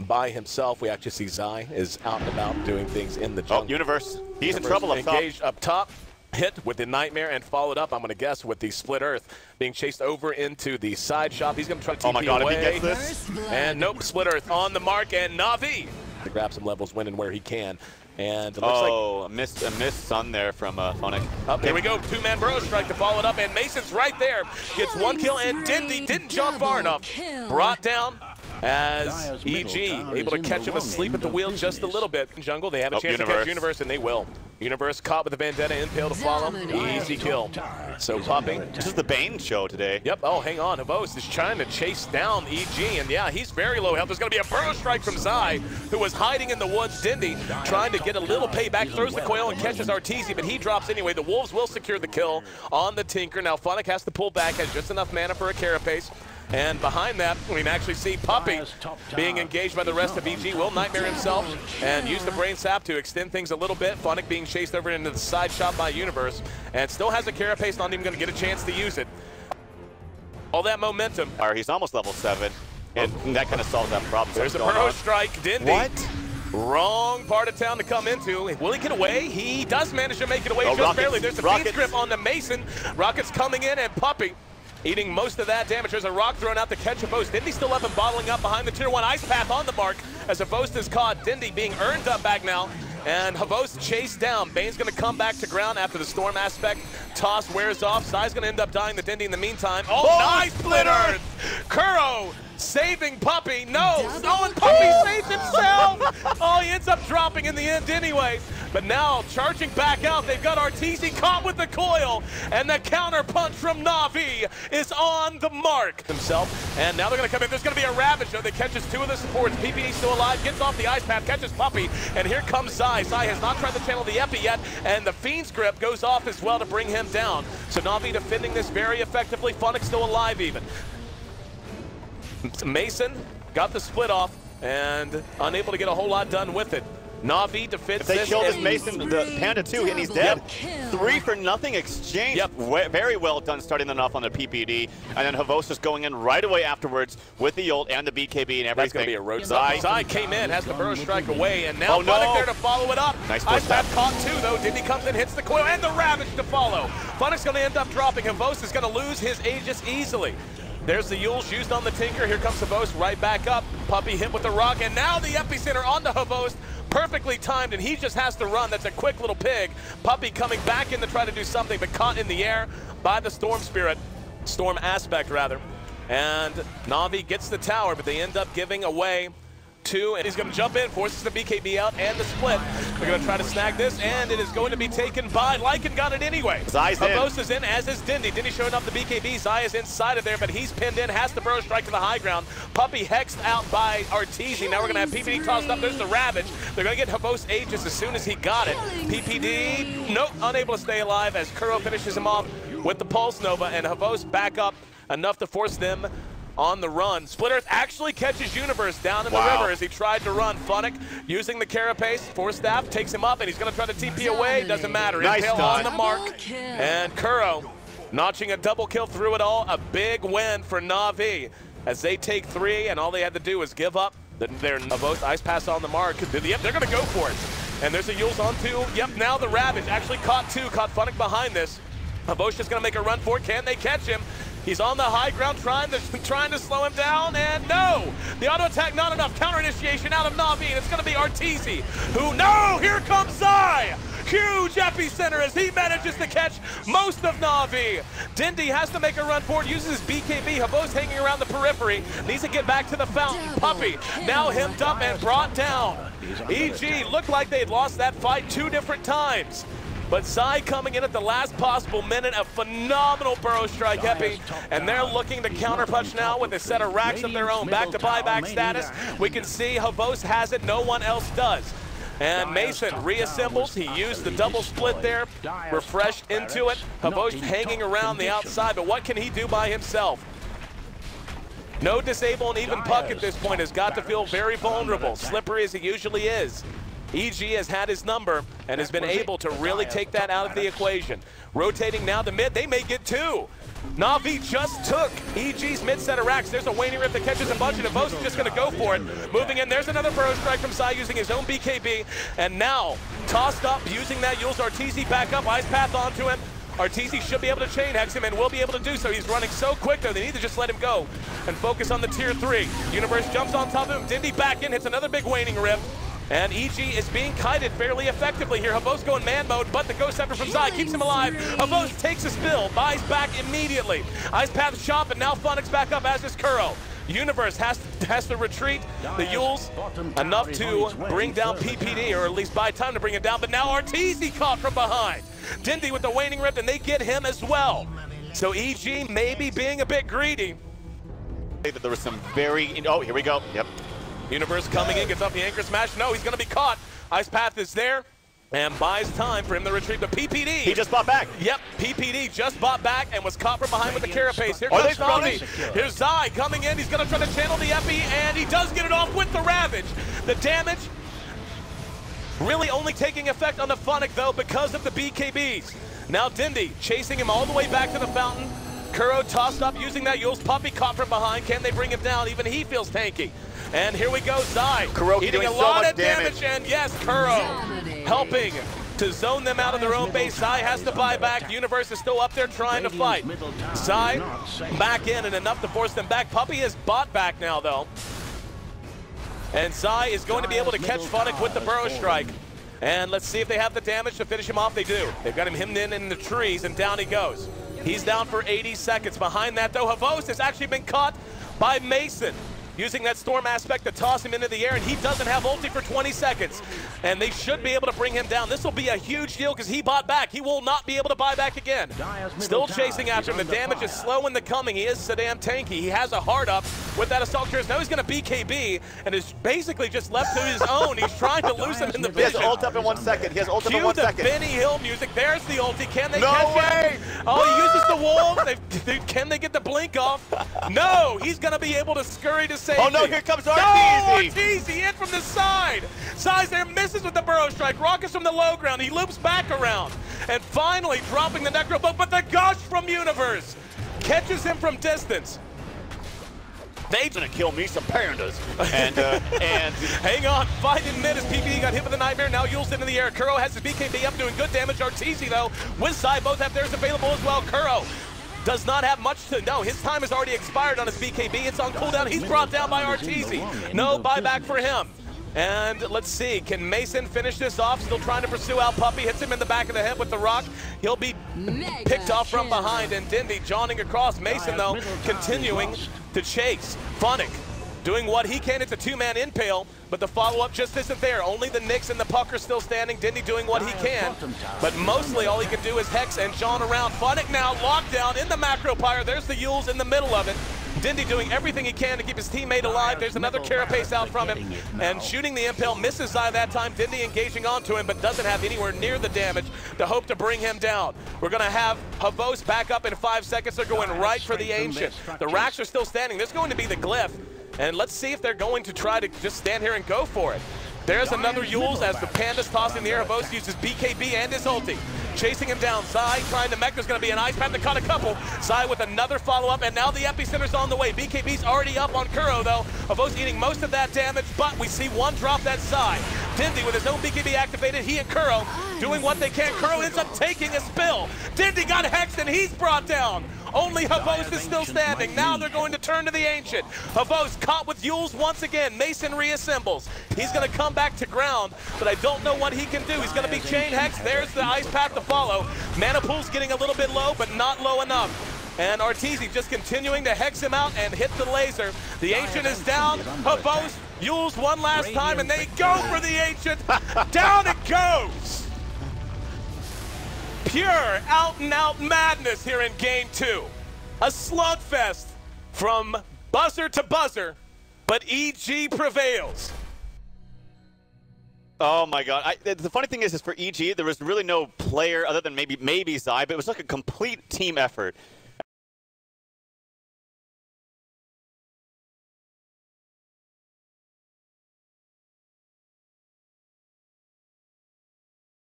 by himself. We actually see Zai is out and about doing things in the jungle. Oh, Universe. He's in trouble up top. Engaged up top. Hit with the Nightmare and followed up, I'm going to guess, with the Split Earth, being chased over into the side shop. He's going to try to TP Oh my god, away. if he gets this. And nope, Split Earth on the mark, and Na'Vi to grab some levels, winning where he can. And it looks like a missed sun there from Phonic. Up there we go, two-man Burrow strike to follow it up, and Mason's right there. Gets one kill, and Dindy didn't jump far enough. Brought down as EG able to catch him asleep at the wheel just a little bit. In jungle, they have a chance to catch Universe, and they will. Universe caught with the Vendetta impale to follow. Easy kill. So Puppy. This is the Bane show today. Yep. Oh, hang on. Havos is trying to chase down EG, and yeah, he's very low health. There's going to be a Burrow strike from Zai, who was hiding in the woods. Dindy trying to get a little payback, throws the coil and catches Arteezy, but he drops anyway. The Wolves will secure the kill on the Tinker. Now Phonic has to pull back, has just enough mana for a carapace. And behind that, we can actually see Puppy being engaged by the rest of EG. Will Nightmare himself and use the Brain Sap to extend things a little bit. Phonic being chased over into the side shot by Universe, and still has a carapace, not even going to get a chance to use it. All that momentum. He's almost level 7, and that kind of solves that problem. There's a Burrow strike. Dindy. What? Wrong part of town to come into. Will he get away? He does manage to make it away just barely. There's a Fiend's Grip on the Mason. Rockets coming in, and Puppy eating most of that damage. There's a rock thrown out to catch a Vost. Dindy still have him bottling up behind the Tier 1 Ice Path on the mark as a Vost is caught. Dindy being earned up back now, and Havos chased down. Bane's going to come back to ground after the Storm aspect toss wears off. Sai's going to end up dying the Dindy in the meantime. Oh, nice Split Earth! Kuro saving Puppy. No, and Puppy saves himself! Oh, he ends up dropping in the end anyway. But now, charging back out, they've got Arteezy caught with the coil, and the counter punch from Na'Vi is on the mark himself. And now they're going to come in. There's going to be a Ravage, though, that catches two of the supports. PPD still alive, gets off the Ice Path, catches Puppy, and here comes Zai. Zai has not tried to channel the Epi yet, and the Fiend's Grip goes off as well to bring him down. So Na'Vi defending this very effectively. Phonic still alive even. Mason got the split off and unable to get a whole lot done with it. Na'Vi defends this. They killed this Mason, the Panda too, and he's dead. Yep. 3 for nothing exchange. Yep. Very well done starting them off on the PPD. And then Havos is going in right away afterwards with the ult and the BKB and everything. That's going to be a road. Zai came in, has the Burrow strike away, and now Phonic there to follow it up. Nice Ice Path caught too, though. Dindy comes in, hits the coil, and the Ravage to follow. Phonic's going to end up dropping. Havos is going to lose his Aegis easily. There's the Yules used on the Tinker. Here comes Havos right back up. Puppy hit with the rock, and now the epicenter onto Havos. Perfectly timed, and he just has to run. That's a quick little pig. Puppy coming back in to try to do something, but caught in the air by the Storm Spirit. Storm Aspect, rather. And Na'Vi gets the tower, but they end up giving away 2, and he's going to jump in, forces the BKB out and the split. They're going to try to snag this, and it is going to be taken by Lycan. Got it anyway. Zai's in. Havos is in, as is Dindy. Dindy showing up the BKB. Zai is inside of there, but he's pinned in, has the Burrow strike to the high ground. Puppy hexed out by Arteezy. Now we're going to have PPD tossed up. There's the Ravage. They're going to get Havos Aegis as soon as he got it. PPD, nope, unable to stay alive as Kuro finishes him off with the Pulse Nova, and Havos back up enough to force them on the run. Split Earth actually catches Universe down in the river as he tried to run. Phonic using the carapace. Force Staff takes him up, and he's going to try to TP away. Doesn't matter. Impale on the mark. And Kuro notching a double kill through it all. A big win for Na'Vi as they take 3, and all they had to do was give up. Their Havos Ice Pass on the mark. Yep, they're going to go for it. And there's a Yules on 2. Yep, now the Ravage actually caught 2. Caught Phonic behind this. Havos just going to make a run for it. Can they catch him? He's on the high ground trying to slow him down, and no! The auto attack not enough. Counter initiation out of Na'Vi, and it's going to be Arteezy, who, no! Here comes Zai! Huge epicenter as he manages to catch most of Na'Vi. Dindy has to make a run for it, uses BKB. Havos hanging around the periphery, needs to get back to the fountain. Puppy now hemmed up and brought down. EG looked like they'd lost that fight 2 different times. But Zai coming in at the last possible minute, a phenomenal Burrow strike epi, and they're looking to counterpunch now with a set of racks of their own. Back to buyback status. We can see Havos has it, no one else does. And Mason reassembles. He used the double split there, refreshed into it. Havos hanging around the outside, but what can he do by himself? No disable, and even Puck at this point has got to feel very vulnerable, slippery as he usually is. EG has had his number and has been able to really take that out of the equation. Rotating now to mid, they may get two. Na'Vi just took EG's mid set of racks. There's a waning rift that catches a bunch, and Vo's just going to go for it. Moving in, there's another burrow strike from Sai using his own BKB, and now tossed up using that Yules. Arteezy back up, Ice Path onto him. Arteezy should be able to chain hex him and will be able to do so. He's running so quick though, they need to just let him go and focus on the tier 3. Universe jumps on top of him, Dindy back in, hits another big waning rift. And EG is being kited fairly effectively here. Havos going man mode, but the Ghost Scepter from Sai keeps him alive. Havos takes a spill, buys back immediately. Ice Path shop, and now Funix back up, as is Kuro. Universe has to retreat. The Yules enough to bring down PPD, or at least buy time to bring it down, but now Arteezy caught from behind. Dindy with the waning rift, and they get him as well. So EG maybe being a bit greedy. There was some very, oh, here we go, yep. Universe coming in, gets up the anchor smash. No, he's going to be caught. Ice Path is there and buys time for him to retrieve the PPD. He just bought back. Yep, PPD just bought back and was caught from behind with the carapace. Here comes Na'Vi. Here's Zai coming in. He's going to try to channel the Epi, and he does get it off with the Ravage. The damage really only taking effect on the Funix, though, because of the BKBs. Now Dindy chasing him all the way back to the fountain. Kuro tossed up using that Yules. Puppy caught from behind. Can they bring him down? Even he feels tanky. And here we go, Zai. Kuro eating a lot of damage, and yes, Kuro helping to zone them out of their own base. Zai has to buy back. Universe is still up there trying to fight. Zai back in and enough to force them back. Puppy is bought back now, though. And Zai is going to be able to catch Funix with the burrow strike. And let's see if they have the damage to finish him off. They do. They've got him hemmed in the trees, and down he goes. He's down for 80 seconds. Behind that, though, Havos has actually been caught by Mason, using that storm aspect to toss him into the air, and he doesn't have ulti for 20 seconds. And they should be able to bring him down. This will be a huge deal because he bought back. He will not be able to buy back again. Still chasing after him. The damage is slow in the coming. He is so damn tanky. He has a hard up with that Assault Cures. Now he's going to BKB and is basically just left to his own. He's trying to lose him in the vision. He has ult up in 1 second. He has ult up in 1 second. Cue the Benny Hill music. There's the ulti. Can they no catch way. him? Oh, he uses the wall. Can they get the blink off? No, he's going to be able to scurry to safety. Oh no, here comes Arteezy. No, Arteezy in from the side. Sai's there, misses with the burrow strike. Rockets from the low ground. He loops back around. And finally dropping the necro book, but the gush from Universe catches him from distance. They're gonna kill me some pandas. And hang on, fight in mid as PPD got hit with a nightmare. Now Yules into the air. Kuro has his BKB up, doing good damage. Arteezy though, with Sai, both have theirs available as well. Kuro does not have much to, no, his time has already expired on his BKB. It's on cooldown. He's brought down by Arteezy. No buyback for him. And let's see, can Mason finish this off? Still trying to pursue out Puppy, hits him in the back of the head with the rock. He'll be picked off from behind, and Dindy jawing across. Mason, though, continuing to chase. Funix doing what he can. It's a two-man impale, but the follow-up just isn't there. Only the Nyx and the Puck are still standing. Dindy doing what he can, but mostly all he can do is hex and jawn around. Funix now locked down in the macro pyre. There's the Yules in the middle of it. Dindy doing everything he can to keep his teammate alive. There's another carapace out from him, and shooting the impale, misses Zai that time. Dindy engaging onto him, but doesn't have anywhere near the damage to hope to bring him down. We're gonna have Havos back up in 5 seconds. They're going right for the Ancient. The racks are still standing. There's going to be the Glyph, and let's see if they're going to try to just stand here and go for it. There's another Yules as the Panda's tossing the air. Havos uses BKB and his ulti. Chasing him down. Zai trying to mech. There's going to be an Ice Path to cut a couple. Zai with another follow-up, and now the Epicenter's on the way. BKB's already up on Kuro, though. Havos eating most of that damage, but we see one drop that Zai. Dindy with his own BKB activated. He and Kuro doing what they can. Kuro ends up taking a spill. Dindy got hexed, and he's brought down. Only Havos is still standing. Now they're going to turn to the Ancient. Havos caught with Yules once again. Mason reassembles. He's going to come back to ground, but I don't know what he can do. He's going to be chain hex. There's the Ice Path to follow. Mana pool's getting a little bit low, but not low enough. And Arteezy just continuing to hex him out and hit the laser. The Ancient is down. Havos, Yules one last time, and they go for the Ancient. Down it goes. Pure out-and-out madness here in Game 2. A slugfest from buzzer to buzzer, but EG prevails. Oh my God! The funny thing is for EG, there was really no player other than maybe Zai, but it was like a complete team effort.